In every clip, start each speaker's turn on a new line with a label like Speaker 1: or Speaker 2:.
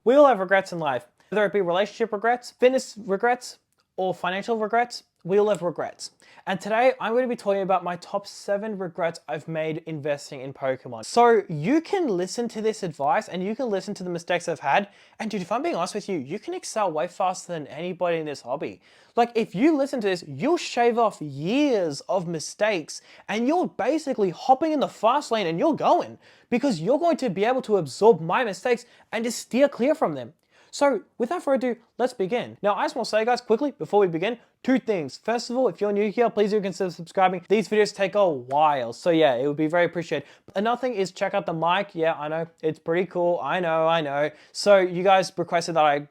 Speaker 1: We all have regrets in life, whether it be relationship regrets, fitness regrets, or financial regrets. We all have regrets. And today I'm going to be talking about my top 7 regrets I've made investing in Pokemon. So you can listen to this advice and you can listen to the mistakes I've had. And dude, if I'm being honest with you, you can excel way faster than anybody in this hobby. Like if you listen to this, you'll shave off years of mistakes and you're basically hopping in the fast lane and you're going because you're going to be able to absorb my mistakes and just steer clear from them. So without further ado, let's begin. Now I just want to say guys quickly before we begin, 2 things. First of all, if you're new here, please do consider subscribing. These videos take a while, so yeah, it would be very appreciated. Another thing is check out the mic. Yeah, I know, it's pretty cool. I know. So you guys requested that I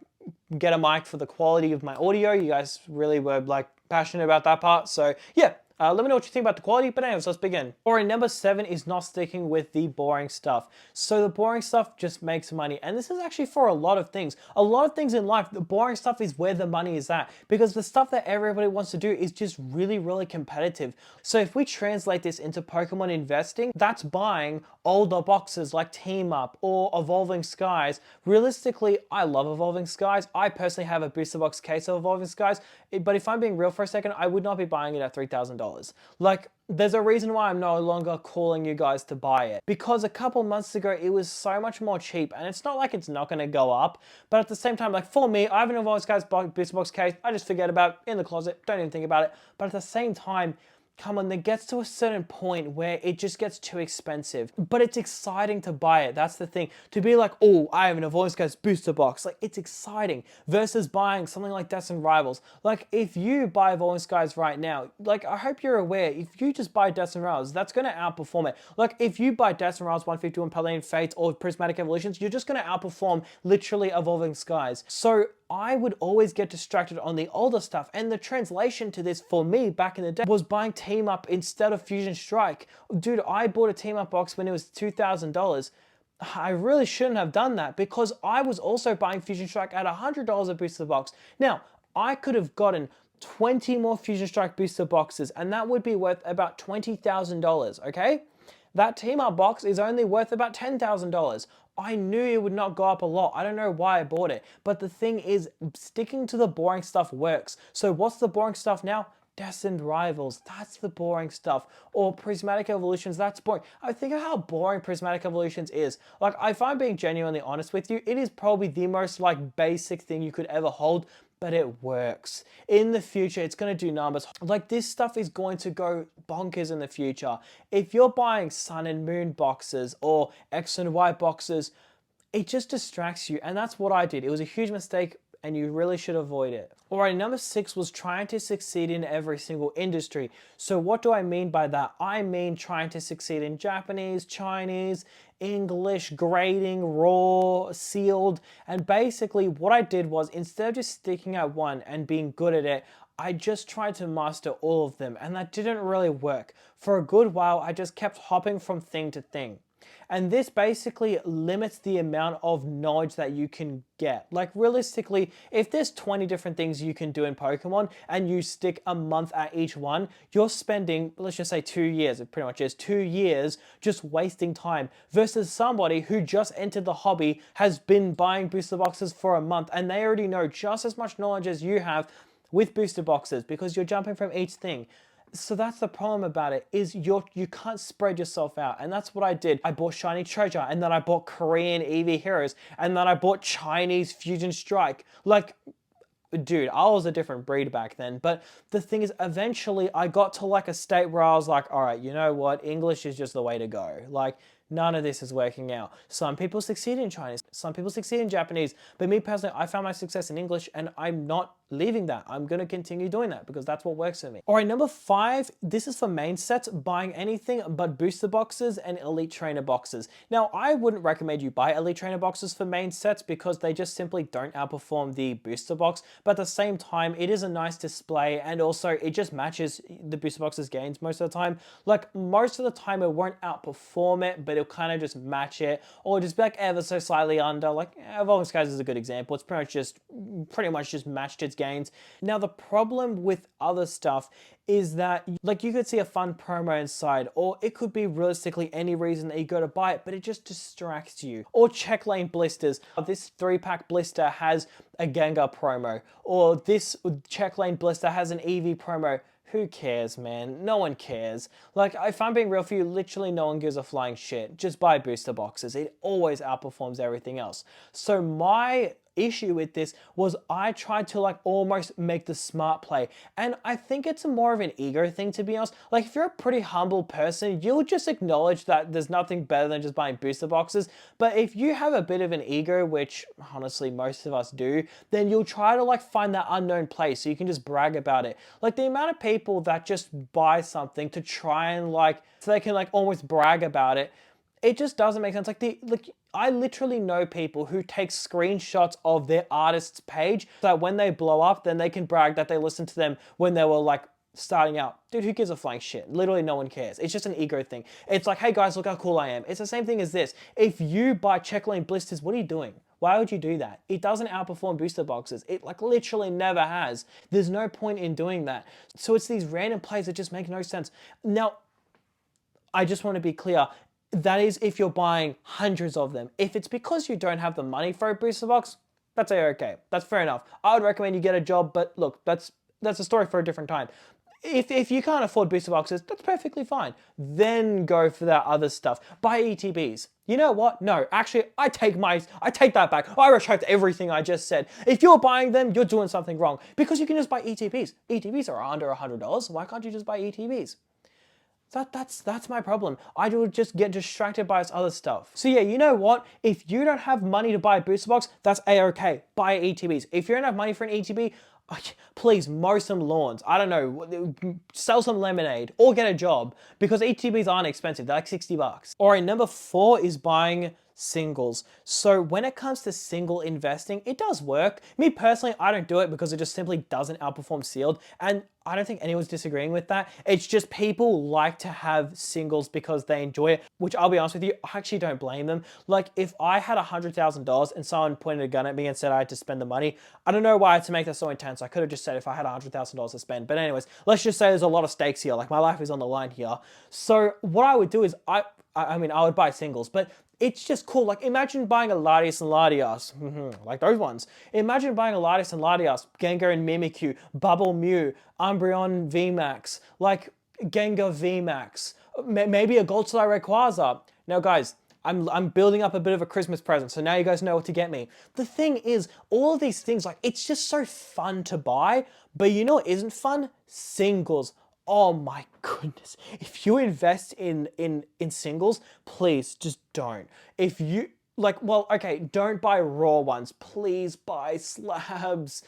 Speaker 1: get a mic for the quality of my audio. You guys really were like passionate about that part. So yeah, let me know what you think about the quality, but anyways, let's begin. Alright, number 7 is not sticking with the boring stuff. So the boring stuff just makes money. And this is actually for a lot of things. A lot of things in life, the boring stuff is where the money is at. Because the stuff that everybody wants to do is just really competitive. So if we translate this into Pokemon investing, that's buying older boxes like Team Up or Evolving Skies. Realistically, I love Evolving Skies. I personally have a booster box case of Evolving Skies. But if I'm being real for a second, I would not be buying it at $3,000. Like, there's a reason why I'm no longer calling you guys to buy it. Because a couple months ago, it was so much more cheap. And it's not like it's not going to go up. But at the same time, like for me, I have an Evolving Skies booster box case. I just forget about it in the closet. Don't even think about it. But at the same time, come on, there gets to a certain point where it just gets too expensive. But it's exciting to buy it. That's the thing. To be like, oh, I have an Evolving Skies booster box. Like, it's exciting. Versus buying something like Deaths and Rivals. Like, if you buy Evolving Skies right now, like, I hope you're aware, if you just buy Deaths and Rivals, that's going to outperform it. Like, if you buy Deaths and Rivals 151 Paladin Fates or Prismatic Evolutions, you're just going to outperform literally Evolving Skies. So, I would always get distracted on the older stuff. And the translation to this for me back in the day was buying Team Up instead of Fusion Strike. Dude, I bought a Team Up box when it was $2,000. I really shouldn't have done that because I was also buying Fusion Strike at $100 a booster box. Now, I could have gotten 20 more Fusion Strike booster boxes and that would be worth about $20,000, okay? That Team Up box is only worth about $10,000. I knew it would not go up a lot. I don't know why I bought it. But the thing is, sticking to the boring stuff works. So what's the boring stuff now? Destined Rivals, that's the boring stuff. Or Prismatic Evolutions, that's boring. I think of how boring Prismatic Evolutions is. Like, if I'm being genuinely honest with you, it is probably the most like basic thing you could ever hold, but it works. In the future, it's going to do numbers. Like, this stuff is going to go bonkers in the future. If you're buying Sun and Moon boxes or X and Y boxes, it just distracts you. And that's what I did. It was a huge mistake and you really should avoid it. Alright, number 6 was trying to succeed in every single industry. So what do I mean by that? I mean trying to succeed in Japanese, Chinese, English, grading, raw, sealed, and basically what I did was instead of just sticking at one and being good at it, I just tried to master all of them and that didn't really work. For a good while, I just kept hopping from thing to thing. And this basically limits the amount of knowledge that you can get. Like realistically, if there's 20 different things you can do in Pokemon and you stick a month at each one, you're spending, let's just say 2 years, it pretty much is 2 years just wasting time versus somebody who just entered the hobby, has been buying booster boxes for a month and they already know just as much knowledge as you have with booster boxes because you're jumping from each thing. So that's the problem about it, is you can't spread yourself out. And that's what I did. I bought Shiny Treasure, and then I bought Korean EV Heroes, and then I bought Chinese Fusion Strike. Like, dude, I was a different breed back then. But the thing is, eventually I got to like a state where I was like, all right, you know what? English is just the way to go. Like, none of this is working out. Some people succeed in Chinese, some people succeed in Japanese, but me personally, I found my success in English and I'm not leaving that. I'm going to continue doing that because that's what works for me. All right, number 5, this is for main sets, buying anything but booster boxes and elite trainer boxes. Now, I wouldn't recommend you buy elite trainer boxes for main sets because they just simply don't outperform the booster box, but at the same time, it is a nice display and also it just matches the booster box's gains most of the time. Like most of the time, it won't outperform it, but it'll kind of just match it, or just be like ever so slightly under. Like Evolving Skies is a good example. It's pretty much just matched its gains. Now the problem with other stuff is that like you could see a fun promo inside, or it could be realistically any reason that you go to buy it, but it just distracts you. Or check lane blisters. This 3-pack blister has a Gengar promo, or this check lane blister has an Eevee promo. Who cares, man? No one cares. Like, if I'm being real for you, literally no one gives a flying shit. Just buy booster boxes. It always outperforms everything else. So my issue with this was I tried to like almost make the smart play, and I think it's more of an ego thing, to be honest. Like, if you're a pretty humble person, you'll just acknowledge that there's nothing better than just buying booster boxes. But if you have a bit of an ego, which honestly most of us do, then you'll try to like find that unknown place so you can just brag about it. Like the amount of people that just buy something to try and like so they can like almost brag about it, it just doesn't make sense. Like I literally know people who take screenshots of their artist's page so that when they blow up, then they can brag that they listened to them when they were like starting out. Dude, who gives a flying shit? Literally no one cares. It's just an ego thing. It's like, hey guys, look how cool I am. It's the same thing as this. If you buy check lane blisters, what are you doing? Why would you do that? It doesn't outperform booster boxes. It like literally never has. There's no point in doing that. So it's these random plays that just make no sense. Now, I just want to be clear. That is if you're buying hundreds of them. If it's because you don't have the money for a booster box, that's okay. That's fair enough. I would recommend you get a job, but look, that's a story for a different time. If you can't afford booster boxes, that's perfectly fine. Then go for that other stuff. Buy ETBs. You know what? No, actually, I take that back. I retract everything I just said. If you're buying them, you're doing something wrong, because you can just buy ETBs. ETBs are under $100. Why can't you just buy ETBs? That's my problem. I would just get distracted by this other stuff. So yeah, you know what? If you don't have money to buy a booster box, that's a-okay. Buy ETBs. If you don't have money for an ETB, please mow some lawns. I don't know, sell some lemonade or get a job, because ETBs aren't expensive. They're like $60. All right, number 4 is buying singles. So when it comes to single investing, it does work. Me personally, I don't do it because it just simply doesn't outperform sealed. And I don't think anyone's disagreeing with that. It's just people like to have singles because they enjoy it, which I'll be honest with you, I actually don't blame them. Like if I had $100,000 and someone pointed a gun at me and said I had to spend the money, I don't know why I had to make that so intense. I could have just said if I had $100,000 to spend. But anyways, let's just say there's a lot of stakes here. Like my life is on the line here. So what I would do is I would buy singles, but it's just cool. Like imagine buying a Latias and Latias, like those ones. Imagine buying a Latias and Latias, Gengar and Mimikyu, Bubble Mew, Umbreon VMAX, like Gengar VMAX, maybe a Gold Star Rayquaza. Now guys, I'm building up a bit of a Christmas present, so now you guys know what to get me. The thing is, all of these things, like it's just so fun to buy, but you know what isn't fun? Singles. Oh my goodness. If you invest in singles, please just don't. If you like, well, okay, don't buy raw ones. Please buy slabs.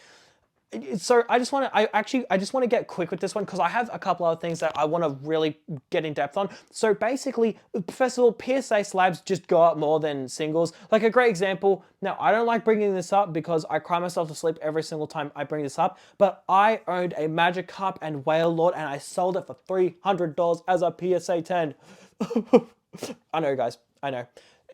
Speaker 1: So I just want to get quick with this one because I have a couple other things that I want to really get in depth on. So basically, first of all, PSA slabs just go up more than singles. Like a great example, now I don't like bringing this up because I cry myself to sleep every single time I bring this up, but I owned a Magikarp and Whale Lord and I sold it for $300 as a PSA 10. I know guys, I know.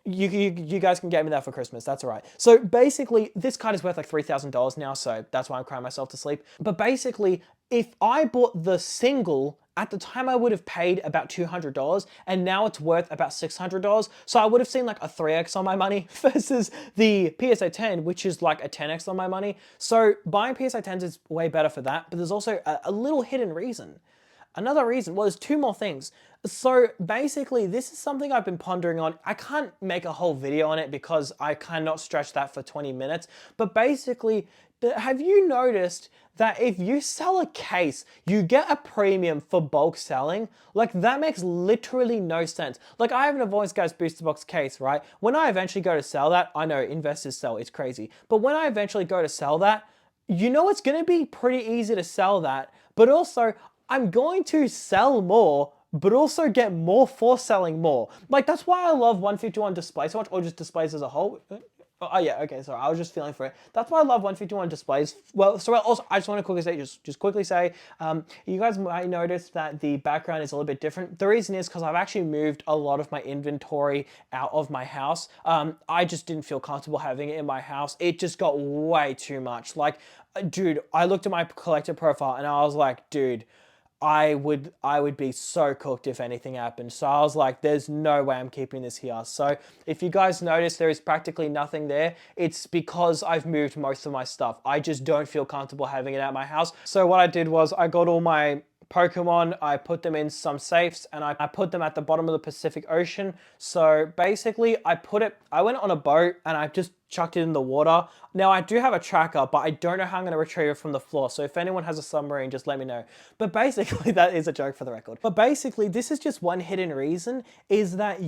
Speaker 1: You guys can get me that for Christmas, that's all right. So basically, this card is worth like $3,000 now, so that's why I'm crying myself to sleep. But basically, if I bought the single, at the time I would have paid about $200, and now it's worth about $600. So I would have seen like a 3x on my money versus the PSA 10, which is like a 10x on my money. So buying PSA 10s is way better for that, but there's also a little hidden reason. Another reason, well, there's 2 more things. So basically, this is something I've been pondering on. I can't make a whole video on it because I cannot stretch that for 20 minutes. But basically, have you noticed that if you sell a case, you get a premium for bulk selling? Like that makes literally no sense. Like I have an Evolving Skies booster box case, right? When I eventually go to sell that, I know investors sell, it's crazy. But when I eventually go to sell that, you know it's gonna be pretty easy to sell that, but also I'm going to sell more, but also get more for selling more. Like, that's why I love 151 display so much, or just displays as a whole. Oh yeah, okay, sorry, I was just feeling for it. That's why I love 151 displays. Well, so also, I just want to quickly say, just quickly say, you guys might notice that the background is a little bit different. The reason is because I've actually moved a lot of my inventory out of my house. I just didn't feel comfortable having it in my house. It just got way too much. Like, dude, I looked at my collector profile and I was like, dude, I would be so cooked if anything happened. So I was like, there's no way I'm keeping this here. So if you guys notice there is practically nothing there, it's because I've moved most of my stuff. I just don't feel comfortable having it at my house. So what I did was I got all my Pokemon, I put them in some safes and I put them at the bottom of the Pacific Ocean. So basically I went on a boat and I just chucked it in the water. Now I do have a tracker, but I don't know how I'm going to retrieve it from the floor. So if anyone has a submarine, just let me know. But basically, that is a joke for the record. But basically, this is just one hidden reason is that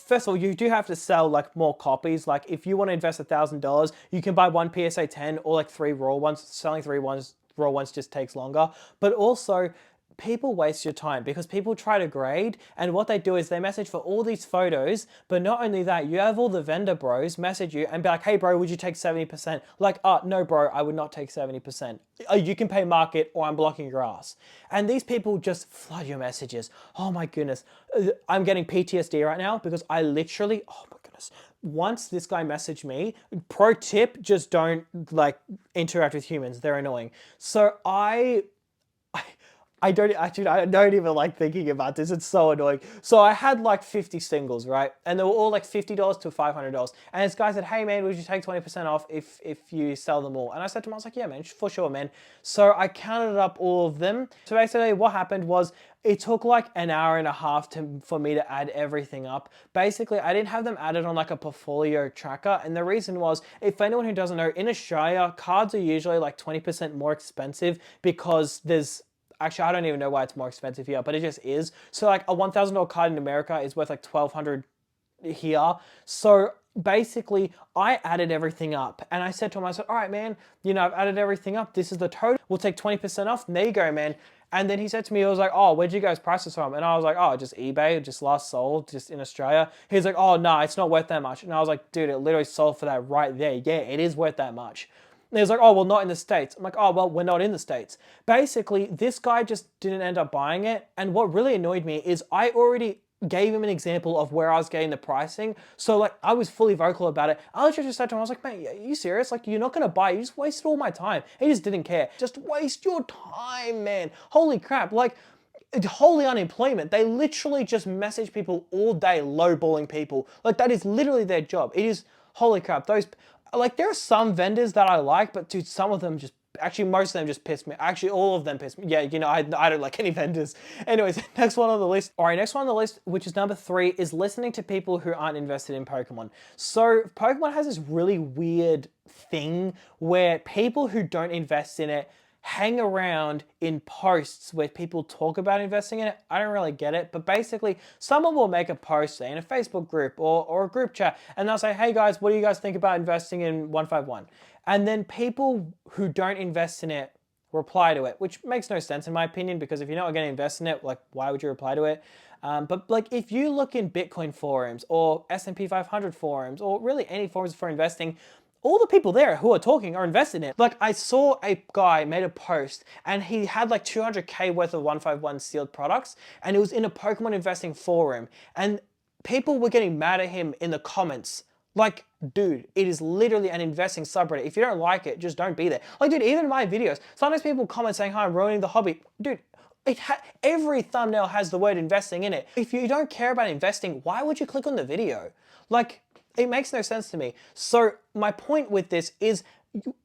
Speaker 1: first of all, you do have to sell like more copies. Like if you want to invest $1,000, you can buy one PSA 10 or like 3 raw ones. Selling raw ones just takes longer. But also, people waste your time because people try to grade, and what they do is they message for all these photos. But not only that, you have all the vendor bros message you and be like, hey bro, would you take 70%? Like, no bro, I would not take 70%. You can pay market or I'm blocking your ass. And these people just flood your messages. Oh my goodness. I'm getting PTSD right now because I literally, oh my goodness. Once this guy messaged me, pro tip, just don't like interact with humans. They're annoying. So I don't even like thinking about this. It's so annoying. So I had like 50 singles, right? And they were all like $50 to $500. And this guy said, hey man, would you take 20% off if you sell them all? And I said to him, I was like, yeah man, for sure man. So I counted up all of them. So basically what happened was it took like an hour and a half for me to add everything up. Basically, I didn't have them added on like a portfolio tracker. And the reason was, if anyone who doesn't know, in Australia, cards are usually like 20% more expensive because actually, I don't even know why it's more expensive here, but it just is. So like a $1,000 card in America is worth like $1,200 here. So basically, I added everything up and I said to him, I said, all right, man, I've added everything up. This is the total. We'll take 20% off. And there you go, man. And then he said to me, he was like, oh, where'd you guys price this from? And I was like, oh, just eBay, just last sold, just in Australia. He's like, oh, no, it's not worth that much. And I was like, dude, it literally sold for that right there. Yeah, it is worth that much. And he was like, oh, well, not in the States. I'm like, oh, well, we're not in the States. Basically, this guy just didn't end up buying it. And what really annoyed me is I already gave him an example of where I was getting the pricing. So like I was fully vocal about it. I literally just said to him, I was like, mate, are you serious? Like you're not going to buy it. You just wasted all my time. He just didn't care. Just waste your time, man. Holy crap. Like, holy unemployment. They literally just message people all day, lowballing people. Like that is literally their job. It is, holy crap. Like there are some vendors that I like, but dude, some of them just, actually most of them just piss me. Actually, all of them piss me. Yeah, I don't like any vendors. Anyways, next one on the list. All right, next one on the list, which is number 3, is listening to people who aren't invested in Pokemon. So Pokemon has this really weird thing where people who don't invest in it hang around in posts where people talk about investing in it. I don't really get it, but basically someone will make a post, say in a Facebook group or a group chat, and they'll say, hey guys, what do you guys think about investing in 151? And then people who don't invest in it reply to it, which makes no sense in my opinion, because if you're not going to invest in it, like why would you reply to it? But like if you look in Bitcoin forums or S&P 500 forums or really any forums for investing, all the people there who are talking are invested in it. Like I saw a guy made a post and he had like 200K worth of 151 sealed products and it was in a Pokemon investing forum and people were getting mad at him in the comments. Like, dude, it is literally an investing subreddit. If you don't like it, just don't be there. Like, dude, even in my videos, sometimes people comment saying, hi, I'm ruining the hobby. Dude, every thumbnail has the word investing in it. If you don't care about investing, why would you click on the video? Like, it makes no sense to me. So my point with this is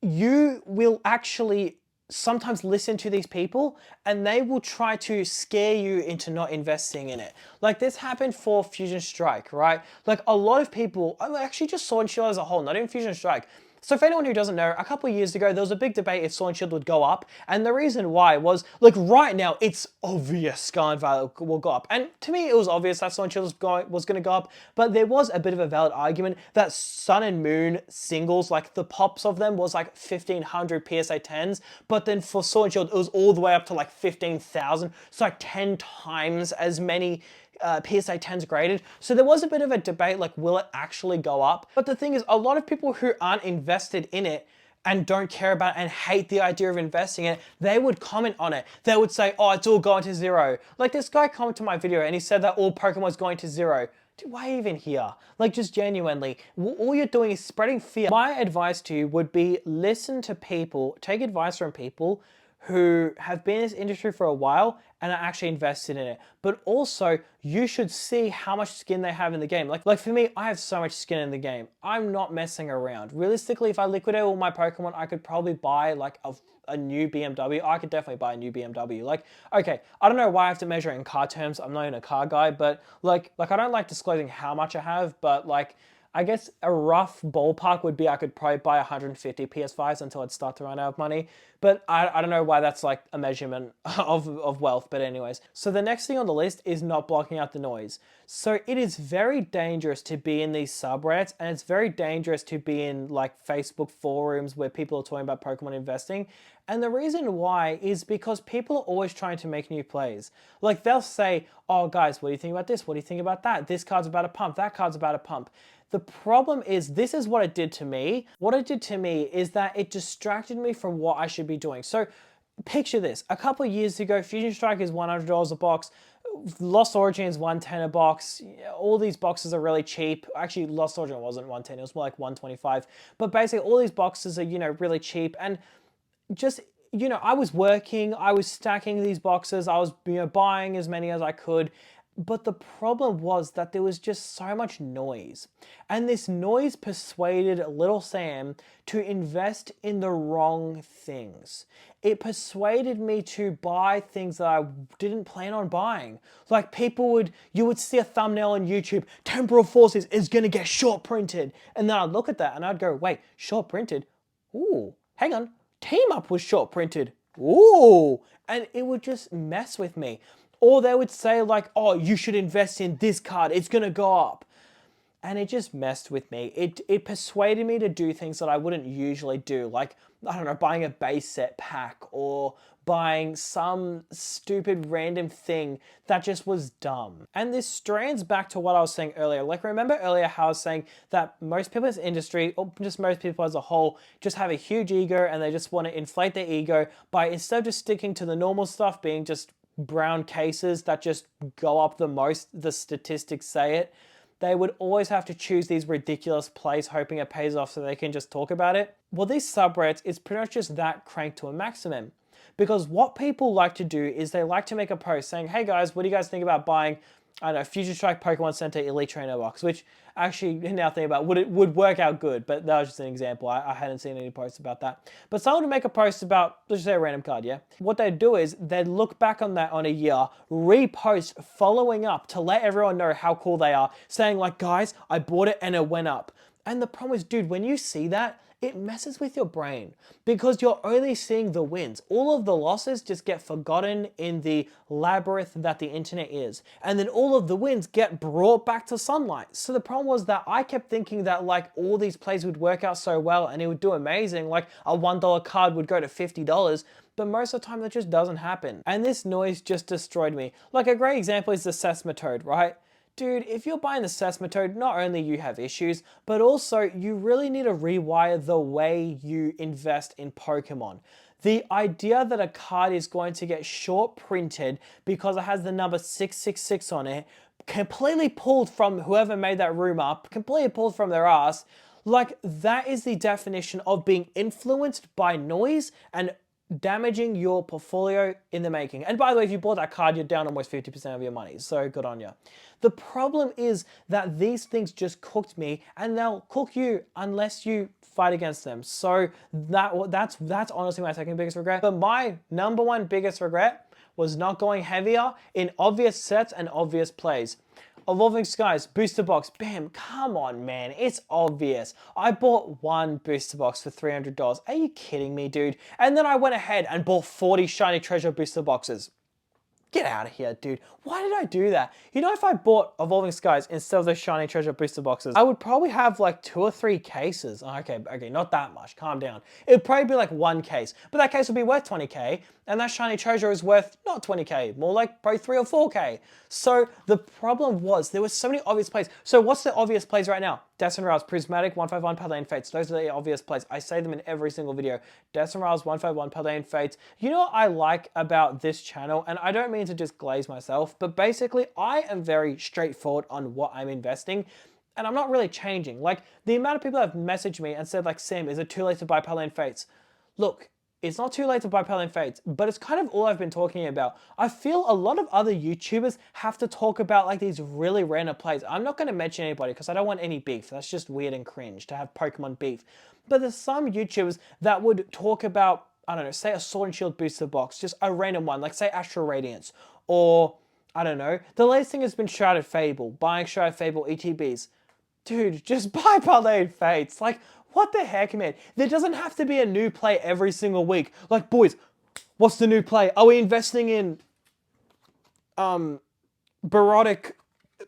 Speaker 1: you will actually sometimes listen to these people and they will try to scare you into not investing in it. Like this happened for Fusion Strike, right? Like a lot of people, actually just Sword and Shield as a whole, not even Fusion Strike. So for anyone who doesn't know, a couple of years ago, there was a big debate if Sword and Shield would go up. And the reason why was, like right now, it's obvious Scarlet Violet will go up. And to me, it was obvious that Sword and Shield was going to go up. But there was a bit of a valid argument that Sun and Moon singles, like the pops of them was like 1,500 PSA 10s. But then for Sword and Shield, it was all the way up to like 15,000. So like 10 times as many PSA 10s graded. So there was a bit of a debate, like, will it actually go up? But the thing is, a lot of people who aren't invested in it and don't care about it and hate the idea of investing in it, they would comment on it. They would say, oh, it's all going to zero. Like this guy commented on my video and he said that all Pokemon's going to zero. Dude, why even here? Like, just genuinely, all you're doing is spreading fear. My advice to you would be listen to people, take advice from people who have been in this industry for a while and are actually invested in it. But also, you should see how much skin they have in the game. Like for me, I have so much skin in the game. I'm not messing around. Realistically, if I liquidate all my Pokemon, I could probably buy like a new BMW. I could definitely buy a new BMW. Like, okay, I don't know why I have to measure it in car terms. I'm not even a car guy, but like I don't like disclosing how much I have, but like, I guess a rough ballpark would be I could probably buy 150 PS5s until I'd start to run out of money. But I don't know why that's like a measurement of wealth. But anyways, so the next thing on the list is not blocking out the noise. So it is very dangerous to be in these subreddits, and it's very dangerous to be in like Facebook forums where people are talking about Pokemon investing. And the reason why is because people are always trying to make new plays. Like they'll say, oh guys, what do you think about this? What do you think about that? This card's about a pump. That card's about a pump. The problem is, this is what it did to me. What it did to me is that it distracted me from what I should be doing. So picture this. A couple of years ago, Fusion Strike is $100 a box. Lost Origin is $110 a box. All these boxes are really cheap. Actually, Lost Origin wasn't $110. It was more like $125. But basically, all these boxes are, you know, really cheap. And just, you know, I was working. I was stacking these boxes. I was, you know, buying as many as I could. But the problem was that there was just so much noise. And this noise persuaded little Sam to invest in the wrong things. It persuaded me to buy things that I didn't plan on buying. Like you would see a thumbnail on YouTube, Temporal Forces is gonna get short printed. And then I'd look at that and I'd go, wait, short printed? Ooh, hang on, Team Up was short printed. Ooh, and it would just mess with me. Or they would say like, oh, you should invest in this card, it's gonna go up. And it just messed with me. It persuaded me to do things that I wouldn't usually do. Like, I don't know, buying a base set pack or buying some stupid random thing that just was dumb. And this strands back to what I was saying earlier. Like, remember earlier how I was saying that most people in this industry, or just most people as a whole, just have a huge ego and they just want to inflate their ego by, instead of just sticking to the normal stuff, being just brown cases that just go up the most, the statistics say it, they would always have to choose these ridiculous plays hoping it pays off so they can just talk about it. Well, these subreddits is pretty much just that cranked to a maximum. Because what people like to do is they like to make a post saying, hey guys, what do you guys think about buying, I don't know, Fusion Strike Pokemon Center Elite Trainer box, which actually, now thinking about it, would work out good, but that was just an example. I hadn't seen any posts about that. But someone would make a post about, let's just say a random card, yeah? What they'd do is they'd look back on that on a year, repost following up to let everyone know how cool they are, saying like, guys, I bought it and it went up. And the problem is, dude, when you see that, it messes with your brain because you're only seeing the wins. All of the losses just get forgotten in the labyrinth that the internet is. And then all of the wins get brought back to sunlight. So the problem was that I kept thinking that like all these plays would work out so well and it would do amazing. Like a $1 card would go to $50. But most of the time that just doesn't happen. And this noise just destroyed me. Like a great example is the Seismitoad, right? Dude, if you're buying the Seismitoad, not only you have issues, but also you really need to rewire the way you invest in Pokemon. The idea that a card is going to get short printed because it has the number 666 on it, completely pulled from whoever made that rumor, completely pulled from their ass, like that is the definition of being influenced by noise and damaging your portfolio in the making. And by the way, if you bought that card, you're down almost 50% of your money. So good on you. The problem is that these things just cooked me and they'll cook you unless you fight against them. So that's honestly my second biggest regret. But my number one biggest regret was not going heavier in obvious sets and obvious plays. Evolving Skies, booster box, bam, come on man, it's obvious. I bought one booster box for $300. Are you kidding me, dude? And then I went ahead and bought 40 shiny treasure booster boxes. Get out of here, dude. Why did I do that? You know, if I bought Evolving Skies instead of those shiny treasure booster boxes, I would probably have like 2 or 3 cases. Okay, not that much. Calm down. It would probably be like 1 case, but that case would be worth 20k, and that shiny treasure is worth not 20k, more like probably 3 or 4k. So the problem was there were so many obvious plays. So what's the obvious plays right now? Deaths and Rails, Prismatic, 151 Paldean Fates. Those are the obvious plays. I say them in every single video. Deaths and Rails, 151 Paldean Fates. You know what I like about this channel, and I don't mean to just glaze myself, but basically I am very straightforward on what I'm investing, and I'm not really changing. Like, the amount of people that have messaged me and said like, Sim, is it too late to buy Paldean Fates? Look, it's not too late to buy Paldean Fates, but it's kind of all I've been talking about. I feel a lot of other YouTubers have to talk about like these really random plays. I'm not going to mention anybody because I don't want any beef. That's just weird and cringe to have Pokemon beef. But there's some YouTubers that would talk about, I don't know, say a Sword and Shield booster box, just a random one, like say Astral Radiance, or I don't know. The latest thing has been Shrouded Fable, buying Shrouded Fable ETBs. Dude, just buy Paldean Fates. Like, what the heck, man? There doesn't have to be a new play every single week. Like, boys, what's the new play? Are we investing in Barotic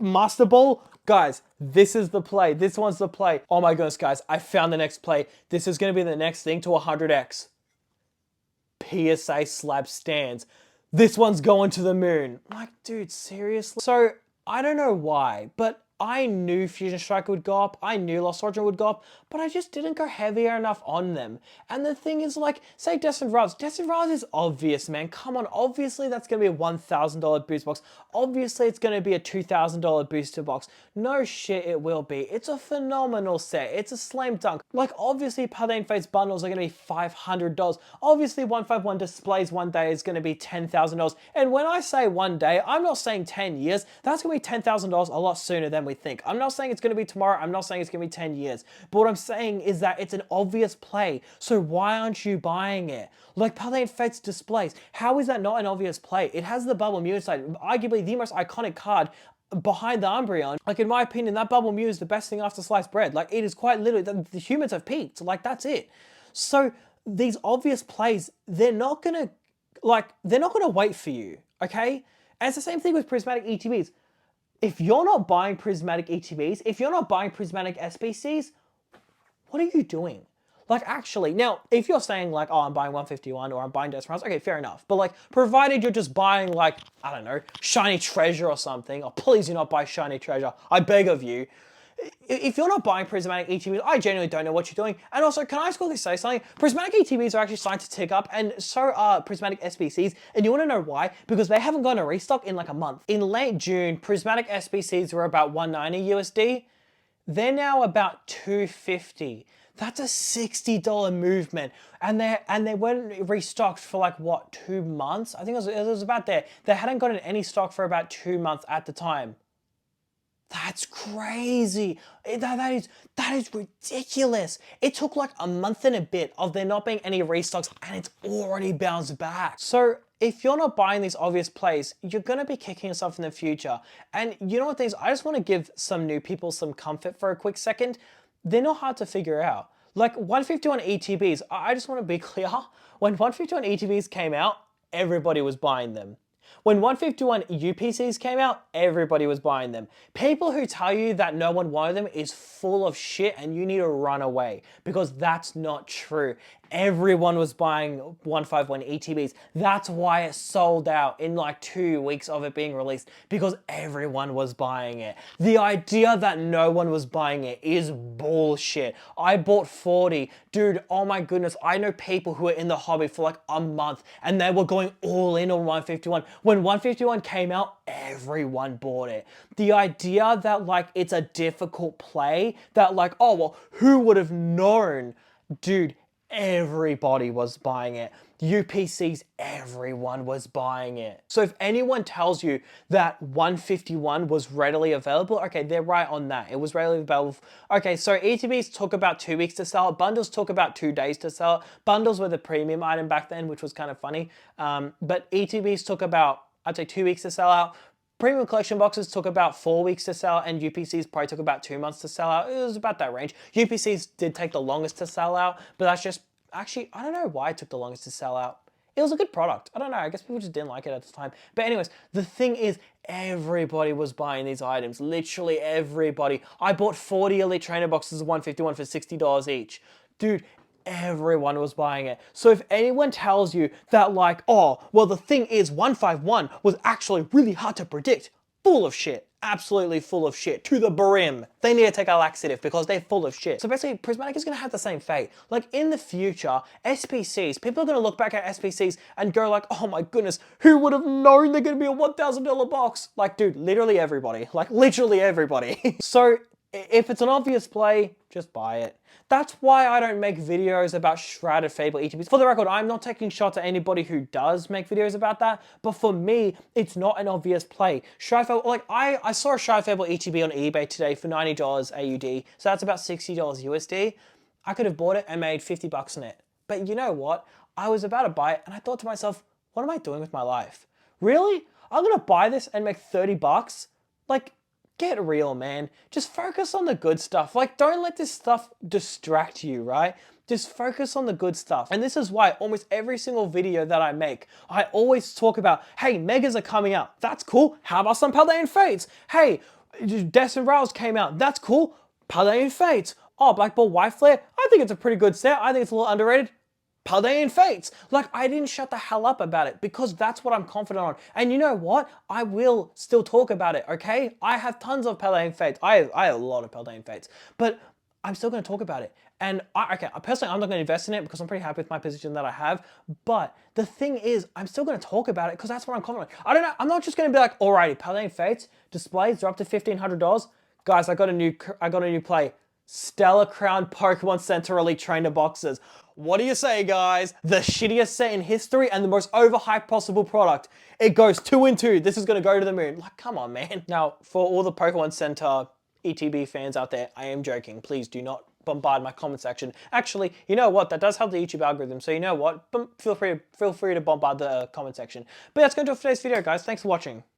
Speaker 1: Master Ball? Guys, this is the play. This one's the play. Oh my goodness, guys, I found the next play. This is going to be the next thing to 100x. PSA slab stands. This one's going to the moon. Like, dude, seriously? So, I don't know why, but I knew Fusion Strike would go up, I knew Lost Origin would go up, but I just didn't go heavier enough on them. And the thing is, like, say Destined Rise. Destined Rise is obvious, man. Come on, obviously that's going to be a $1,000 boost box. Obviously it's going to be a $2,000 booster box. No shit, it will be. It's a phenomenal set. It's a slam dunk. Like, obviously Paldean Fates bundles are going to be $500. Obviously 151 displays one day is going to be $10,000. And when I say one day, I'm not saying 10 years. That's going to be $10,000 a lot sooner than we think. I'm not saying it's going to be tomorrow. I'm not saying it's going to be 10 years. But what I'm saying is that it's an obvious play. So why aren't you buying it? Like Paldean Fates displays. How is that not an obvious play? It has the Bubble Mew inside. Arguably the most iconic card behind the Umbreon. Like, in my opinion, that Bubble Mew is the best thing after sliced bread. Like, it is quite literally, the humans have peaked. Like, that's it. So these obvious plays, they're not gonna wait for you, okay? And it's the same thing with Prismatic ETBs. If you're not buying Prismatic ETBs, if you're not buying Prismatic SBCs, what are you doing? Like, actually, now, if you're saying like, oh, I'm buying 151 or I'm buying Death Rounds, okay, fair enough. But like, provided you're just buying like, I don't know, Shiny Treasure or something, or please do not buy Shiny Treasure, I beg of you. If you're not buying Prismatic ETBs, I genuinely don't know what you're doing. And also, can I just quickly say something? Prismatic ETBs are actually starting to tick up, and so are Prismatic SBCs. And you want to know why? Because they haven't gone to restock in like a month. In late June, Prismatic SBCs were about 190 USD. They're now about 250. That's a $60 movement. And they weren't restocked for like, what, 2 months? I think it was about there. They hadn't gotten any stock for about 2 months at the time. That's crazy. That is ridiculous. It took like a month and a bit of there not being any restocks, and it's already bounced back. So if you're not buying these obvious plays, you're going to be kicking yourself in the future. And you know what things, I just want to give some new people some comfort for a quick second. They're not hard to figure out. Like 151 ETBs, I just want to be clear. When 151 ETBs came out, everybody was buying them. When 151 UPCs came out, everybody was buying them. People who tell you that no one wanted them is full of shit, and you need to run away, because that's not true. Everyone was buying 151 ETBs. That's why it sold out in like 2 weeks of it being released, because everyone was buying it. The idea that no one was buying it is bullshit. I bought 40. Dude, oh my goodness, I know people who are in the hobby for like a month and they were going all in on 151. When 151 came out, everyone bought it. The idea that like it's a difficult play, that like, oh well, who would have known? Dude, everybody was buying it. UPCs, everyone was buying it. So if anyone tells you that 151 was readily available, okay, they're right on that. It was readily available. Okay, so ETBs took about 2 weeks to sell. Bundles took about 2 days to sell. Bundles were the premium item back then, which was kind of funny. But ETBs took about, I'd say, 2 weeks to sell out. Premium collection boxes took about 4 weeks to sell, and UPCs probably took about 2 months to sell out. It was about that range. UPCs did take the longest to sell out, but that's just, actually, I don't know why it took the longest to sell out. It was a good product. I don't know, I guess people just didn't like it at the time. But anyways, the thing is, everybody was buying these items. Literally everybody. I bought 40 Elite Trainer boxes of 151 for $60 each. Dude, everyone was buying it. So if anyone tells you that like, oh, well the thing is 151 was actually really hard to predict, full of shit. Absolutely full of shit. To the brim. They need to take a laxative because they're full of shit. So basically, Prismatic is going to have the same fate. Like in the future, SPCs, people are going to look back at SPCs and go like, oh my goodness, who would have known they're going to be a $1,000 box? Like, dude, literally everybody. Like, literally everybody. So if it's an obvious play, just buy it. That's why I don't make videos about Shrouded Fable ETBs. For the record, I'm not taking shots at anybody who does make videos about that, but for me, it's not an obvious play. Shrouded Fable, like I saw a Shrouded Fable ETB on eBay today for $90 AUD, so that's about $60 USD. I could have bought it and made 50 bucks on it. But you know what? I was about to buy it and I thought to myself, what am I doing with my life? Really? I'm gonna buy this and make 30 bucks? Like, get real, man. Just focus on the good stuff. Like, don't let this stuff distract you, right? Just focus on the good stuff. And this is why almost every single video that I make, I always talk about, hey, Megas are coming out. That's cool. How about some Paldean Fates? Hey, Deaths and Rails came out. That's cool. Paldean Fates. Oh, Black Ball White Flare. I think it's a pretty good set. I think it's a little underrated. Paldean Fates. Like, I didn't shut the hell up about it because that's what I'm confident on. And you know what? I will still talk about it, okay? I have tons of Paldean Fates. I have a lot of Paldean Fates, but I'm still going to talk about it. And personally, I'm not going to invest in it because I'm pretty happy with my position that I have. But the thing is, I'm still going to talk about it because that's what I'm confident on. I don't know. I'm not just going to be like, alrighty, Paldean Fates displays are up to $1,500. Guys, I got a new play. Stellar Crown Pokemon Center Elite Trainer boxes. What do you say, guys? The shittiest set in history and the most overhyped possible product. It goes 2 in 2. This is going to go to the moon. Like, come on, man. Now, for all the Pokemon Center ETB fans out there, I am joking. Please do not bombard my comment section. Actually, you know what? That does help the YouTube algorithm. So you know what? Feel free to bombard the comment section. But that's going to do it for today's video, guys. Thanks for watching.